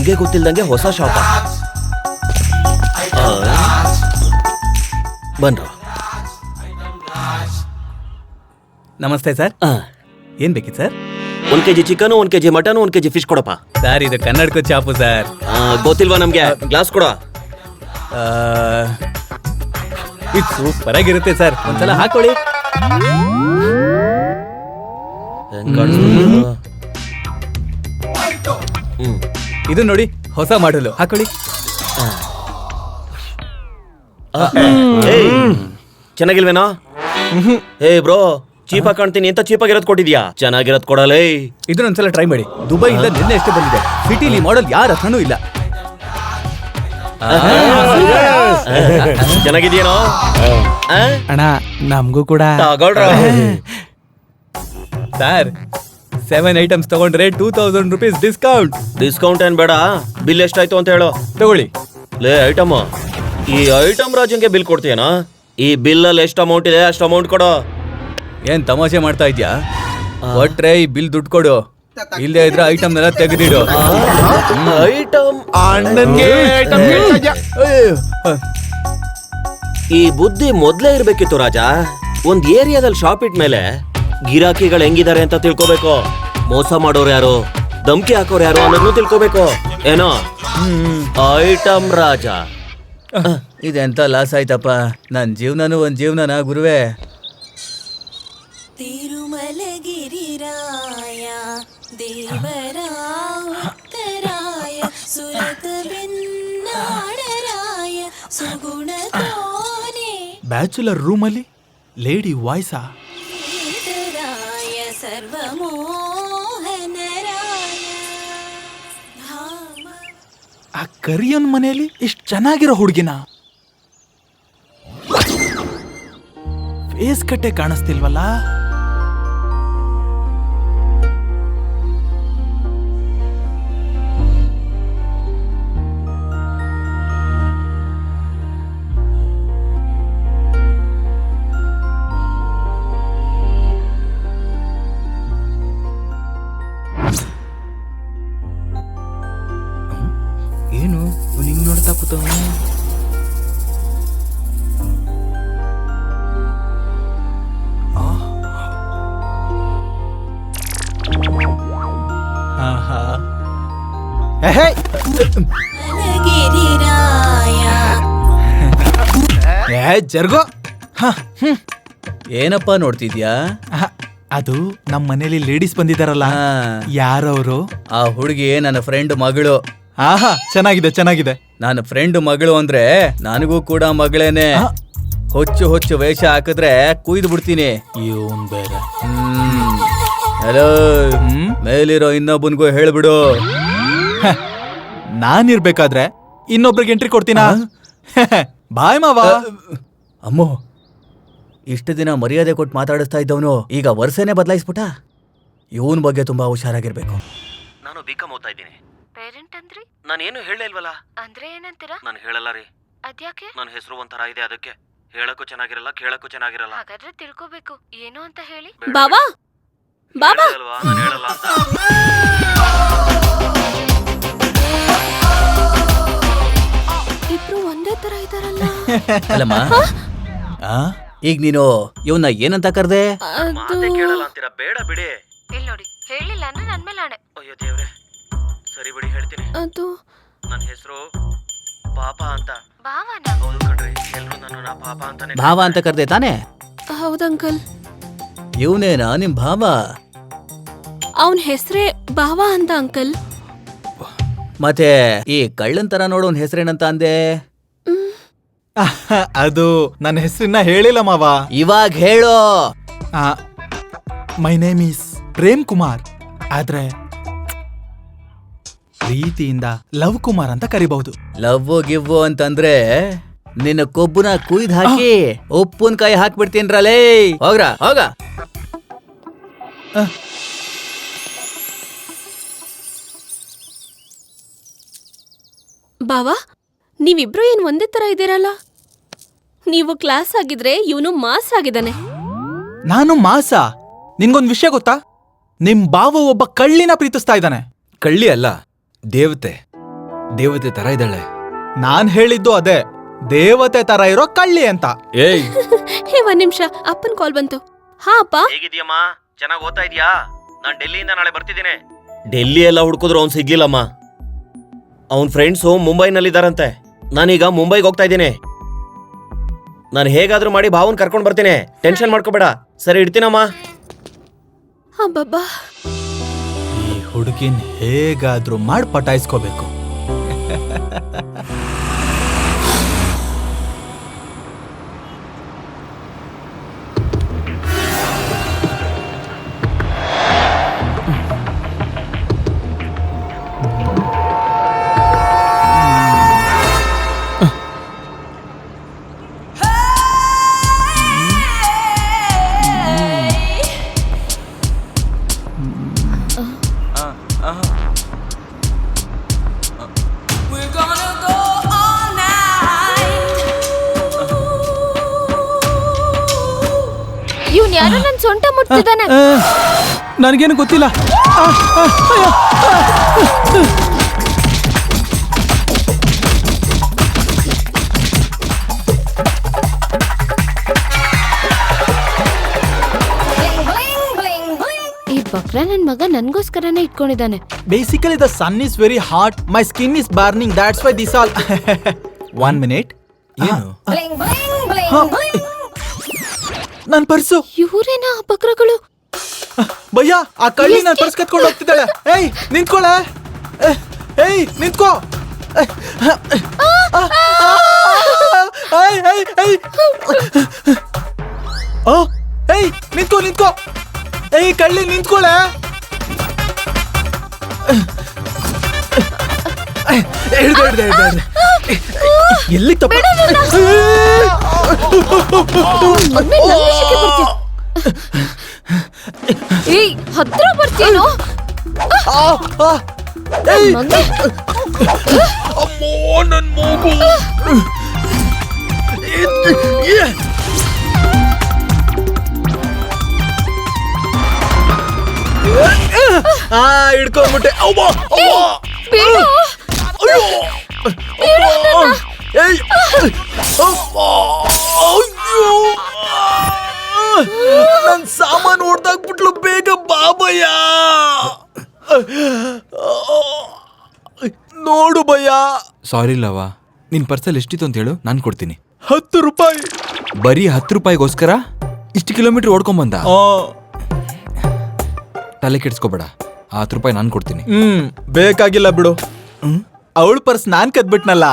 ನಮ್ಗೆ ಗೊತ್ತಿಲ್ದಂಗೆ ಹೊಸ ಶಾಪ. ಬನ್ರು. ನಮಸ್ತೆ ಸರ್. ಏನ್ ಬೇಕಿತ್ತು sir? 1 kg chicken, 1 kg mutton, 1 kg fish ಕೊಡಪ್ಪ. ಸರ್ ಇದು ಕನ್ನಡಕ ಚಾಪು ಸರ್. ಗೊತ್ತಿಲ್ವಾ ನಮ್ಗೆ? ಗ್ಲಾಸ್ ಕೊಡ. ಇದು ಸೂಪರ್ ಆಗಿರುತ್ತೆ ಸರ್, ಒಂದ್ಸಲ ಹಾಕೊಳ್ಳಿ. ಇದು ನೋಡಿ ಹೊಸ ಮಾಡಲು, ಹಾಕೊಳ್ಳಿ. ಚೆನ್ನಾಗಿಲ್ವೇನೋ? ಏ ಬ್ರೋ, ಚೀಪಾಗಿ ಕಾಣ್ತೀನಿ ಅಂತ ಚೀಪಾಗಿರೋದ್ ಕೊಟ್ಟಿದ್ಯಾ? ಚೆನ್ನಾಗಿರೋದ್ ಕೊಡಲೇ. ಇದನ್ನೊಂದ್ಸಲ ಟ್ರೈ ಮಾಡಿ. ದುಬೈಯಿಂದ ನಿನ್ನೆ ಎಷ್ಟೇ ಬಂದಿದೆ. ಸಿಟಿಲಿ ಮಾಡಲ್ ಯಾರ ಹತ್ರನೂ ಇಲ್ಲ. ಚೆನ್ನಾಗಿದ್ಯೇನೋ ಅಣ್ಣ? ನಮಗೂ ಕೂಡ ತಗೊಳ್ರ. ಸರ್ 7 ಐಟಮ್ಸ್ ತಗೊಂಡ್ರೆ 2000 rupees ಡಿಸ್ಕೌಂಟ್. ಡಿಸ್ಕೌಂಟ್ ಏನ್ ಬೇಡ, ಬಿಲ್ ಎಷ್ಟಾಯ್ತು ಅಂತ ಹೇಳು. ತಗೊಳ್ಳಿ. ಲೇ ಐಟಮ್, ಈ ಐಟಮ್ ರಾಜಂಗೆ ಬಿಲ್ ಕೊಡ್ತೀಯನಾ? ಈ ಬಿಲ್ ಅಲ್ಲಿ ಎಷ್ಟು ಅಮೌಂಟ್ ಇದೆ ಅಷ್ಟು ಅಮೌಂಟ್ ಕೊಡು. ಏನ್ ತಮಾಷೆ ಮಾಡ್ತಾ ಇದ್ಯಾ? ಒಟ್ರೆ ಈ ಬಿಲ್ ದುಡ್ಡು ಕೊಡು, ಇಲ್ಲದೆ ಇದ್ರೆ ಐಟಮ್ ಎಲ್ಲ ತೆಗೆದಿಡು. ಐಟಮ್ ಅಣ್ಣನ್ಗೆ ಈ ಬುದ್ಧಿ ಮೊದ್ಲೇ ಇರ್ಬೇಕಿತ್ತು ರಾಜ. ಒಂದ್ ಏರಿಯಾದಲ್ಲಿ ಶಾಪ್ ಇಟ್ಮೇಲೆ ಗಿರಾಕಿಗಳು ಹೆಂಗಿದ್ದಾರೆ ಅಂತ ತಿಳ್ಕೊಬೇಕು. ಮೋಸ ಮಾಡೋರು ಯಾರು, ಧಮ್ಕಿ ಹಾಕೋರು ಯಾರು ಅನ್ನೋದನ್ನು ತಿಳ್ಕೊಬೇಕು. ಏನೋ ಐಟಮ್ ರಾಜ. ಇದೆಂತ ಲಾಸ್ ಆಯ್ತಪ್ಪ. ನನ್ ಜೀವನನು ಒಂದ್ ಜೀವನನ ಗುರುವೆ. ತಿರುಮಲಗಿರಿರಾಯ ದೇವರ ಉತ್ತರಾಯ ಸುರತ ಬೆನ್ನಾಡರಾಯ ಸುಗುಣ ತೋನೆ ಬ್ಯಾಚುಲರ್ ರೂಮಲ್ಲಿ ಲೇಡಿ ವಾಯ್ಸಾ? ಸರ್ವಮೋಹನರಾಯ ಆ ಕರಿಯನ್ ಮನೆಯಲ್ಲಿ ಇಷ್ಟು ಚೆನ್ನಾಗಿರೋ ಹುಡುಗಿನ ಫೇಸ್ ಕಟ್ಟೆ ಕಾಣಿಸ್ತಿಲ್ವಲ್ಲ? ಏನು ಹಿಂಗ್ ನೋಡ್ತಾ ಕೂತವನು? ಜರ್ಗೋ. ಏನಪ್ಪ ನೋಡ್ತಿದ್ಯಾ? ಅದು ನಮ್ಮ ಮನೇಲಿ ಲೇಡೀಸ್ ಬಂದಿದಾರಲ್ಲ, ಯಾರವರು? ಆ ಹುಡುಗಿ ನನ್ನ ಫ್ರೆಂಡ್ ಮಗಳು. ಆಹಾ, ಚೆನ್ನಾಗಿದೆ ಚೆನ್ನಾಗಿದೆ. ನನ್ನ ಫ್ರೆಂಡ್ ಮಗಳು ಅಂದ್ರೆ ನನಗೂ ಕೂಡ ಮಗಳೇನೆ. ಹೊಚ್ಚು ಹೊಚ್ಚು ವೇಷ ಹಾಕಿದ್ರೆ ಕುಯ್ದು ಬಿಡ್ತೀನಿ. ಇವನ್ ಬೇರೆ. ಹಲೋ, ಮೇಲಿರೋ ಇನ್ನೊಬ್ಬನ್ಗೂ ಹೇಳ್ಬಿಡು. ನಾನಿರ್ಬೇಕಾದ್ರೆ ಇನ್ನೊಬ್ರಿಗೆ ಎಂಟ್ರಿ ಕೊಡ್ತೀನಾ? ಬಾಯ್ ಮಾವ. ಅಮ್ಮೋ, ಇಷ್ಟು ದಿನ ಮರ್ಯಾದೆ ಕೊಟ್ಟು ಮಾತಾಡಿಸ್ತಾ ಇದ್ದವನು ಈಗ ವರ್ಷನೇ ಬದಲಾಯಿಸ್ಬಿಟ್ಟ. ಇವನ್ ಬಗ್ಗೆ ತುಂಬಾ ಹುಷಾರಾಗಿರ್ಬೇಕು. ನಾನು ಬಿಕಾಂ ಓದ್ತಾ ಇದ್ದೀನಿ. ಪೇರೆಂಟ್ ಅಂದ್ರಿ? ನಾನೇನು ಹೇಳಲಿಲ್ವಲ್ಲ. ಅಂದ್ರೆ ಏನಂತೀರಾ? ನಾನು ಹೇಳಲ್ಲ ರೀ. ಅದ್ಯಾಕೆ? ನನ್ನ ಹೆಸರು ಒಂಥರ ಇದೆ, ಅದಕ್ಕೆ ಹೇಳಕ್ಕೂ ಚೆನ್ನಾಗಿರಲ್ಲ, ಕೇಳಕ್ಕೂ ಚೆನ್ನಾಗಿರಲ್ಲ. ಹಾಗಾದ್ರೆ ತಿಳ್ಕೋಬೇಕು. ಏನು ಅಂತ ಹೇಳಿ. ಬಾಬಾ ಬಾಬಾ ಹೇಳಲ್ವಾ? ನಾನು ಹೇಳಲ್ಲ ಅಂತ. ಇಬ್ರು ಒಂದೇ ತರ ಇದಾರಲ್ಲ. ಅಲ್ಲಮ್ಮ, ಈಗ ನೀನು ಇವನ್ನ ಏನಂತ ಕರ್ದೆ? ಮಾತೇ ಕೇಳಲ್ಲ ಅಂತೀರಾ? ಬೇಡ ಬಿಡಿ. ಇಲ್ಲಿ ನೋಡಿ, ಹೇಳಿಲ್ಲ ಅಂದ್ರೆ ನನ್ ಮೇಲೆ ಆಣೆ. ಅಯ್ಯೋ ದೇವ್ರೆ, ಸರಿ ಬಿಡಿ, ಹೇಳ್ತೀನಿ. ಅದು ನನ್ನ ಹೆಸರು ಪಾಪ ಅಂತ. ಭಾವನ? ಹೌದು ಕಣ್ರಿ, ಎಲ್ರು ನನ್ನ ಪಾಪ ಅಂತಾನೆ. ಭಾವ ಅಂತ ಕರ್ದೆ ತಾನೆ? ಹೌದಂಕಲ್, ಇವನೇನಾ ನಿಮ್ ಭಾವ? ಅವನ್ ಹೆಸ್ರೇ ಬಾವಾ ಅಂತ ಅಂಕಲ್. ಮತ್ತೆ ಈ ಕಳ್ಳನ್ ತರ ನೋಡೋನ್ ಹೆಸರೇನಂತ ಅಂದೆ? ಅದು ನನ್ನ ಹೆಸರನ್ನ ಹೇಳಿಲ್ಲ ಮಾವ. ಇವಾಗ ಹೇಳೋ. My name is Prem Kumar, ಆದ್ರೆ ಪ್ರೀತಿಯಿಂದ ಲವ್ ಕುಮಾರ್ ಅಂತ ಕರಿಬಹುದು. ಲವ್ ಗಿವ್ವು ಅಂತಂದ್ರೆ ನಿನ್ನ ಕೊಬ್ಬುನ ಕುಯ್ದು ಹಾಕಿ ಉಪ್ಪುನ್ಕಾಯಿ ಹಾಕ್ಬಿಡ್ತೀನ್ರಲೇ. ಹೋಗ್ರ ಹೋಗ. ಬಾವಾ, ನೀವಿಬ್ರು ಏನ್ ಒಂದೇ ತರ ಇದ್ದೀರಲ್ಲ? ನೀವು ಕ್ಲಾಸ್ ಆಗಿದ್ರೆ ಇವನು ಮಾಸ್ ಆಗಿದ್ದಾನೆ. ನಾನು ಮಾಸ? ನಿನ್ಗೊಂದ್ ವಿಷಯ ಗೊತ್ತಾ? ನಿಮ್ ಬಾವ ಒಬ್ಬ ಕಳ್ಳಿನ ಪ್ರೀತಿಸ್ತಾ ಇದ್ದಾನೆ. ಕಳ್ಳಿ ಅಲ್ಲ, ದೇವತೆ. ದೇವತೆ ತರ ಇದ್ದಾಳೆ. ನಾನ್ ಹೇಳಿದ್ದು ಅದೇ, ದೇವತೆ ತರ ಇರೋ ಕಳ್ಳಿ ಅಂತ. ಏಯ್ ಹೇ ಒಂದ್ ನಿಮಿಷ, ಅಪ್ಪನ್ ಕಾಲ್ ಬಂತು. ಹಾ ಅಪ್ಪ. ಹೇಗಿದ್ಯಮ್ಮ? ಚೆನ್ನಾಗಿ ಓದ್ತಾ ಇದೀಯಾ? ನಾನ್ ಡೆಲ್ಲಿಯಿಂದ ನಾಳೆ ಬರ್ತಿದ್ದೀನಿ. ಡೆಲ್ಲಿ ಎಲ್ಲ ಹುಡ್ಕಿದ್ರು ಅವ್ನು ಸಿಗ್ಲಿಲ್ಲಮ್ಮ. ಅವನ್ ಫ್ರೆಂಡ್ಸು ಮುಂಬೈನಲ್ಲಿದ್ದಾರಂತೆ. ನಾನೀಗ ಮುಂಬೈಗೆ ಹೋಗ್ತಾ ಇದ್ದೀನಿ. ನಾನು ಹೇಗಾದ್ರೂ ಮಾಡಿ ಭಾವನ್ ಕರ್ಕೊಂಡ್ ಬರ್ತೀನಿ, ಟೆನ್ಷನ್ ಮಾಡ್ಕೋಬೇಡ. ಸರಿ, ಇಡ್ತೀನಮ್ಮ. ಅಬ್ಬಬ್ಬಾ, ಈ ಹುಡುಗಿನ್ ಹೇಗಾದ್ರೂ ಮಾಡಿ ಪಟಾಯಿಸ್ಕೋಬೇಕು. ಇವ್ನ್ ಯಾರೋ ನನ್ ಸೊಂಟ ಮುಟ್ತಿದ್ದಾನೆ. ನನಗೇನು ಗೊತ್ತಿಲ್ಲ. ಈ ಬಕ್ರ ನನ್ ಮಗ ನನ್ಗೋಸ್ಕರನೇ ಇಟ್ಕೊಂಡಿದ್ದಾನೆ. Basically the sun is very hot, my skin is burning, that's why this all. 1 minute. ಏನು? ನನ್ ಪರ್ಸು. ಇವ್ರೇನಾ ಆ ಬಕ್ರಗಳು? ಭಯ್ಯ, ಆ ಕಳ್ಳಿ ನನ್ ಪರ್ಸ್ ಕತ್ಕೊಂಡು ಹೋಗ್ತಿದ್ದಾಳೆ. ಏಯ್ ನಿಂತ್ಕೊಳೆ. ಏಯ್ ನಿಂತ್ಕೋ. ಏಯ್ ನಿಂತ್ಕೋ ನಿಂತ್ಕೋ. ಏಯ್ ಕಳ್ಳಿ ನಿಂತ್ಕೊಳೆ. ಎಲ್ಲಿ ತಪ್ಪ? ಮೊನ್ನೆ ನನ್ ವಿಷಯಕ್ಕೆ ಬರ್ತೀಯ. ಏಯ್ ಹತ್ರ ಬರ್ತೀನೋ? ಮಗನೇ. ಅಮ್ಮೋ ನನ್ ಮೂಗು. ಹಿಡ್ಕೊಂಡ್ಬಿಟ್ಟೆ. ಬೇಡ. ನನ್ ಸಾಮಾನು ಹೊಡ್ದಾಕ್ಬಿಟ್ಲು. ಬೇಗ ಬಾಬಯ್ಯ. ನೋಡು ಭಯ್ಯ. ಸಾರಿ ಲವ, ನಿನ್ ಪರ್ಸಲ್ಲಿ ಎಷ್ಟಿತ್ತು ಅಂತ ಹೇಳು, ನಾನು ಕೊಡ್ತೀನಿ. 10 ರೂಪಾಯಿ. ಬರೀ 10 ರೂಪಾಯಿಗೋಸ್ಕರ ಇಷ್ಟು ಕಿಲೋಮೀಟರ್ ಓಡ್ಕೊಂಬಂದ? ತಲೆ ಕೆಡ್ಸ್ಕೊಬೇಡ, 10 ರೂಪಾಯಿ ನಾನು ಕೊಡ್ತೀನಿ. ಬೇಕಾಗಿಲ್ಲ ಬಿಡು. ಅವಳ ಪರ್ಸ್ ನಾನ್ ಕದ್ಬಿಟ್ನಲ್ಲ.